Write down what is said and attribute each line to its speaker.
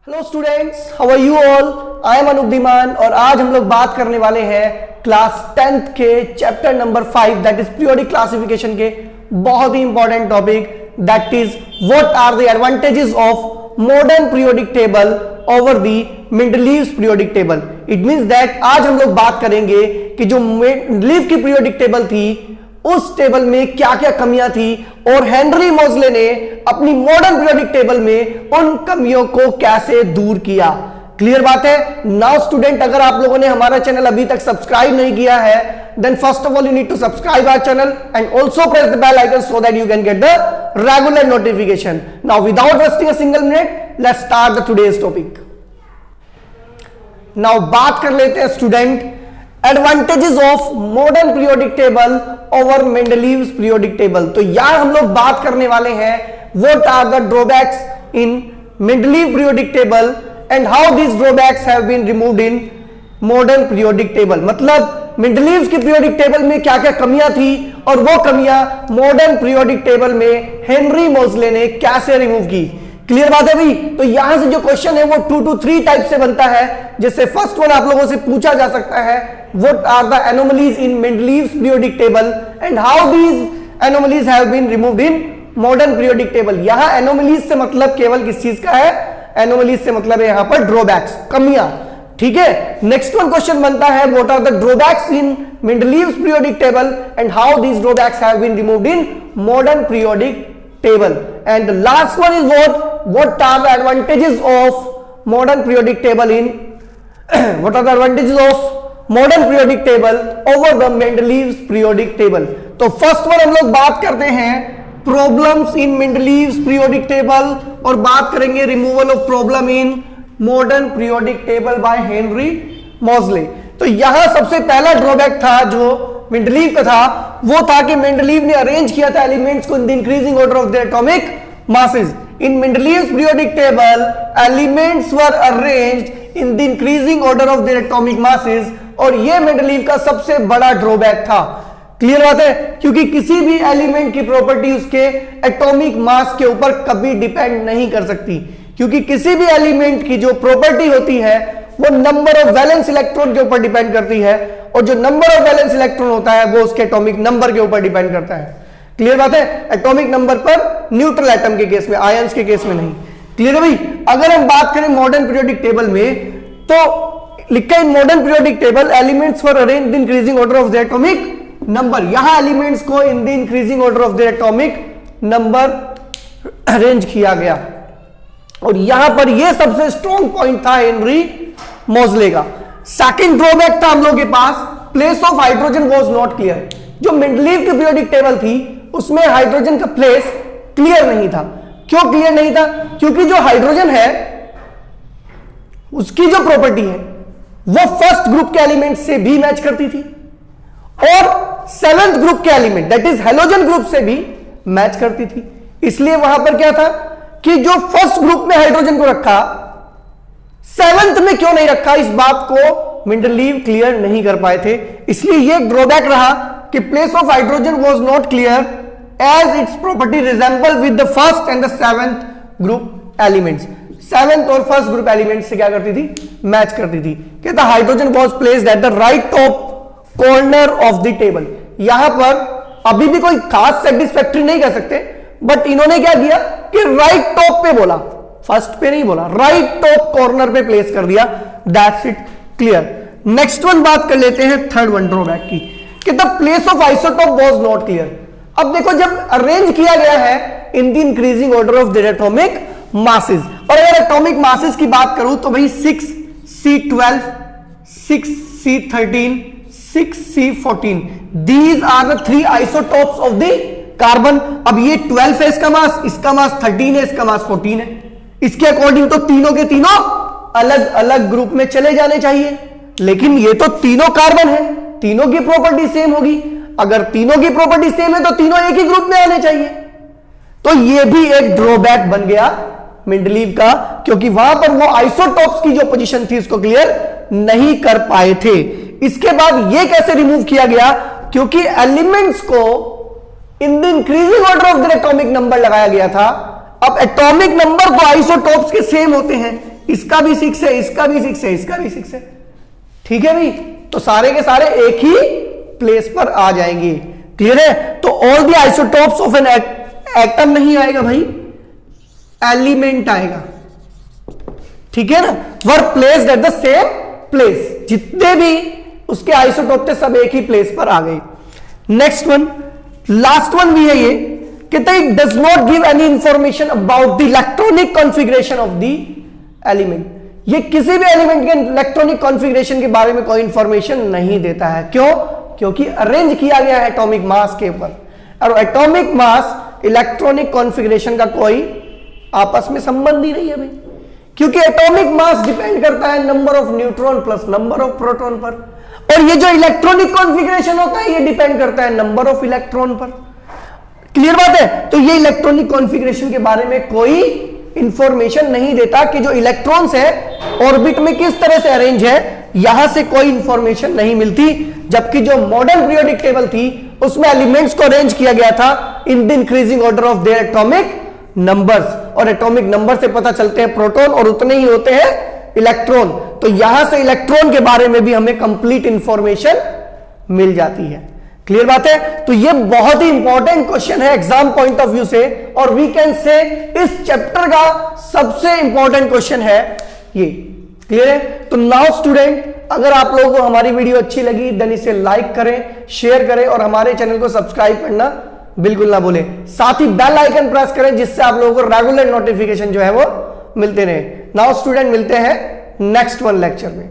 Speaker 1: Hello students, how are you all. I am अनुद्दीमान और आज हम लोग बात करने वाले हैं क्लास 10th के chapter number 5 that is periodic classification के बहुत ही important topic that is what are the advantages of modern periodic table over the Mendeleev's periodic table. It means that आज हम लोग बात करेंगे कि जो मेंडलीव की पीरियोडिक टेबल थी उस टेबल में क्या क्या कमियां थी और हेनरी मोज़ले ने अपनी मॉडर्न पीरियोडिक टेबल में उन कमियों को कैसे दूर किया। क्लियर बात है। नाउ स्टूडेंट, अगर आप लोगों ने हमारा चैनल अभी तक सब्सक्राइब नहीं किया है then first of all you need to subscribe our channel and also press the bell icon so that you can get the regular notification. Now without wasting a single minute let's start the today's topic. Now बात कर लेते हैं student advantages of modern periodic table over Mendeleev's periodic table. तो यहां हम लोग बात करने वाले हैं what are the drawbacks in Mendeleev periodic table and how these drawbacks have been removed in modern periodic table. मतलब मेंडलीव्स की पीरियोडिक टेबल में क्या क्या कमियां थी और वो कमियां मॉडर्न पीरियोडिक टेबल में हेनरी मोज़ले ने कैसे रिमूव की। क्लियर बात है भाई। तो यहां से जो क्वेश्चन है वो 2 to 3 टाइप से बनता है, जैसे फर्स्ट वन आप लोगों से पूछा जा सकता है what are the anomalies in Mendeleev's periodic table and how these anomalies have been removed in modern periodic table. यहां एनोमलीज से मतलब केवल किस चीज का है? एनोमलीज से मतलब है यहां पर ड्रॉबैक्स, कमियां। ठीक है। नेक्स्ट वन क्वेश्चन बनता है what are the drawbacks in Mendeleev's periodic table and how these drawbacks have been removed in modern periodic table. And the last one is what are the advantages of modern periodic table in what are the advantages of modern periodic table over the Mendeleev's periodic table. तो first one हम लोग बात करते हैं problems in Mendeleev's periodic table और बात करेंगे removal of problem in modern periodic table by Henry Moseley. तो यहां सबसे पहला ड्रॉबैक था जो मेंडलीव का था वो था कि मेंडलीव ने अरेंज किया था एलिमेंट्स को in the increasing order of the atomic masses. In Mendeleev's periodic table elements were arranged in the increasing order of the atomic masses और ये मेंडलीव का सबसे बड़ा ड्रॉबैक था। क्लियर बात है। क्योंकि किसी भी एलिमेंट की प्रॉपर्टी उसके एटॉमिक मास के ऊपर कभी डिपेंड नहीं कर सकती, क्योंकि किसी भी एलिमेंट की जो प्रॉपर्टी होती है वो नंबर ऑफ वैलेंस इलेक्ट्रॉन के ऊपर डिपेंड करती है और जो नंबर ऑफ वैलेंस इलेक्ट्रॉन होता है वो उसके एटॉमिक नंबर के ऊपर डिपेंड करता है। क्लियर बात है। एटॉमिक नंबर पर न्यूट्रल एटम के केस में, आयंस के केस में नहीं। क्लियर है भाई। अगर हम बात करें मॉडर्न पीरियोडिक टेबल में तो लिखा है in modern periodic table elements for arrange the increasing order of the atomic number. यहां एलिमेंट्स को in the increasing order of the atomic number arrange किया गया और यहां पर यह सबसे स्ट्रॉन्ग पॉइंट था हेनरी मोज़ले का। सेकंड ड्रॉबैक था हम लोग के पास place of hydrogen was not clear. जो मेंडलीव की पीरियोडिक टेबल थी उसमें हाइड्रोजन का प्लेस क्लियर नहीं था। क्यों क्लियर नहीं था? क्योंकि जो हाइड्रोजन है उसकी जो प्रॉपर्टी है वो फर्स्ट ग्रुप के एलिमेंट से भी मैच करती थी और सेवेंथ ग्रुप के element that is halogen group से भी मैच करती थी। इसलिए वहां पर क्या था कि जो फर्स्ट ग्रुप में हाइड्रोजन को रखा सेवेंथ में क्यों नहीं रखा, इस बात को मेंडलीव क्लियर नहीं कर पाए थे। इसलिए यह एक ड्रॉबैक रहा कि place of hydrogen was not clear as its property resemble with the first and the seventh group elements. Seventh और फर्स्ट ग्रुप एलिमेंट्स से क्या करती थी? मैच करती थी। कहता hydrogen was placed at the right top corner of the table. यहां पर अभी भी कोई खास सेटिस्फैक्टरी नहीं कर सकते, बट इन्होंने क्या किया कि राइट टॉप पे बोला, फर्स्ट पे नहीं बोला, राइट टॉप कॉर्नर पे प्लेस कर दिया। That's it. Clear. Next one बात कर लेते हैं थर्ड वन ड्रॉबैक की कि the place of isotope was not clear. अब देखो जब अरेंज किया गया है इन the increasing order of the atomic masses और अगर एटॉमिक मासेस की बात करूं तो भाई 6C12 6C13 6C14 these are the 3 isotopes of the carbon. अब ये 12 है इसका मास 13 है, इसका मास 14 है। इसके अकॉर्डिंग तो तीनों के तीनों अलग अलग ग्रुप में चले जाने चाहिए, लेकिन ये तो तीनों कार्बन है, तीनों की प्रॉपर्टी सेम होगी। अगर तीनों की प्रॉपर्टी सेम है तो तीनों एक ही ग्रुप में आने चाहिए। तो ये भी एक ड्रॉबैक बन गया मेंडलीव का, क्योंकि वहां पर वो आइसोटोप्स की जो पोजीशन थी उसको क्लियर नहीं कर पाए थे। इसके बाद ये कैसे रिमूव किया गया? क्योंकि एलिमेंट्स को in the increasing order of the atomic number लगाया गया था। अब एटॉमिक नंबर तो आइसोटोप्स के सेम होते हैं, इसका भी 6 है, इसका भी 6 है, इसका भी 6 है। ठीक है भाई, तो सारे के सारे एक ही प्लेस पर आ जाएंगे। क्लियर है? तो all the isotopes of an atom नहीं आएगा भाई, एलिमेंट आएगा। ठीक है ना, were placed at the same place, जितने भी उसके आइसोटोप थे सब एक ही प्लेस पर आ गए। नेक्स्ट वन, लास्ट वन भी है ये, कहते हैं does not give any information about the electronic configuration of the element. ये किसी भी एलिमेंट के इलेक्ट्रॉनिक कॉन्फ़िगरेशन के बारे में कोई इंफॉर्मेशन नहीं देता है। क्यों? क्योंकि अरेंज किया गया है एटॉमिक मास के ऊपर, और एटॉमिक मास इलेक्ट्रॉनिक कॉन्फ़िगरेशन का कोई आपस में संबंध ही नहीं है भाई, क्योंकि एटॉमिक मास डिपेंड करता है number of neutron plus number of proton पर, और ये जो इलेक्ट्रॉनिक कॉन्फ़िगरेशन होता है ये डिपेंड करता है नंबर ऑफ इलेक्ट्रॉन पर। क्लियर बात है? तो ये इलेक्ट्रॉनिक कॉन्फ़िगरेशन के बारे में कोई इंफॉर्मेशन नहीं देता कि जो इलेक्ट्रॉन्स है ऑर्बिट में किस तरह से अरेंज है, यहां से कोई इंफॉर्मेशन नहीं मिलती। जबकि जो मॉडर्न पीरियोडिक टेबल थी उसमें एलिमेंट्स को अरेंज किया गया था इन the increasing order of their atomic numbers, और एटॉमिक नंबर से पता चलते हैं प्रोटॉन और उतने ही होते हैं इलेक्ट्रॉन। तो यहां से इलेक्ट्रॉन के बारे में भी हमें कंप्लीट इंफॉर्मेशन मिल जाती है। क्लियर बात है? तो ये बहुत ही इंपॉर्टेंट क्वेश्चन है एग्जाम पॉइंट ऑफ व्यू से, और वी कैन से इस चैप्टर का सबसे इंपॉर्टेंट क्वेश्चन है ये। क्लियर है? तो नाउ स्टूडेंट, अगर आप लोगों को हमारी वीडियो अच्छी लगी देन इसे लाइक करें, शेयर करें, और हमारे चैनल को सब्सक्राइब करना बिल्कुल ना भूलें। साथ ही बेल आइकन प्रेस करें जिससे आप लोगों को रेगुलर नोटिफिकेशन जो है वो मिलते रहे। नाउ स्टूडेंट, मिलते हैं नेक्स्ट वन लेक्चर में।